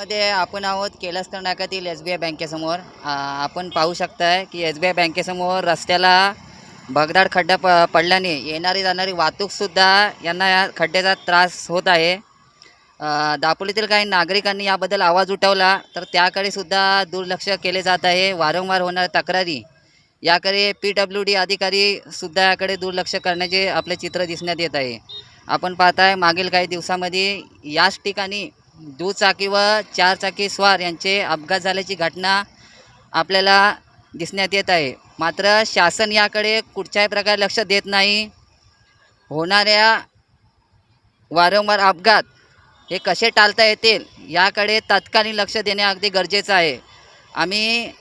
दापोलीमध्ये आपण आहोत केळसकर नाक्यातील SBI बँकेसमोर। आपण पाहू शकताय की SBI बँकेसमोर रस्त्याला भगदाड खड्डा पडल्याने येणारी जाणारी वाहतूकसुद्धा यांना या खड्ड्याचा त्रास होत आहे। दापोलीतील काही नागरिकांनी याबद्दल आवाज उठवला तर त्याकडे सुद्धा दुर्लक्ष केले जात आहे। वारंवार होणाऱ्या तक्रारी याकडे PWD अधिकारी सुद्धा याकडे दुर्लक्ष करण्याचे आपले चित्र दिसण्यात येत आहे। आपण पाहताय मागील काही दिवसांमध्ये याच ठिकाणी दुचाकी व चारचाकी स्वार यांचे अपघात झाल्याची घटना आपल्याला दिसण्यात येत आहे। मात्र शासन याकडे कुठच्याही प्रकारे लक्ष देत नाही। होणाऱ्या वारंवार अपघात हे कसे टाळता येतील याकडे तात्कालिक लक्ष देणे अगदी गरजेचं आहे। आम्ही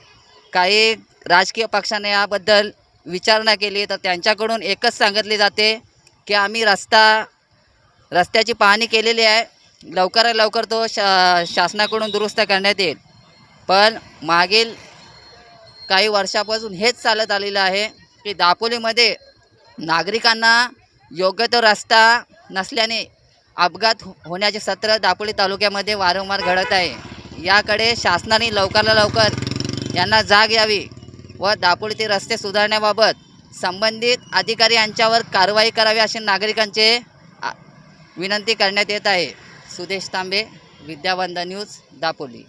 काही राजकीय पक्षाने याबद्दल विचारणा केली तर त्यांच्याकडून एकच सांगितले जाते की आम्ही रस्त्याची पाहणी केलेली आहे, लवकरात लवकर तो शासनाकडून दुरुस्त करण्यात येईल। पण मागील काही वर्षापासून हेच चालत आलेलं आहे की दापोलीमध्ये नागरिकांना योग्य तो रस्ता नसल्याने अपघात होण्याचे सत्र दापोली तालुक्यामध्ये वारंवार घडत आहे। याकडे शासनाने लवकरात लवकर यांना जाग यावी व दापोलीतील रस्ते सुधारण्याबाबत संबंधित अधिकारी यांच्यावर कारवाई करावी असे नागरिकांचे विनंती करण्यात येत आहे। सुदेश तांबे, विद्यावंदन न्यूज, दापोली।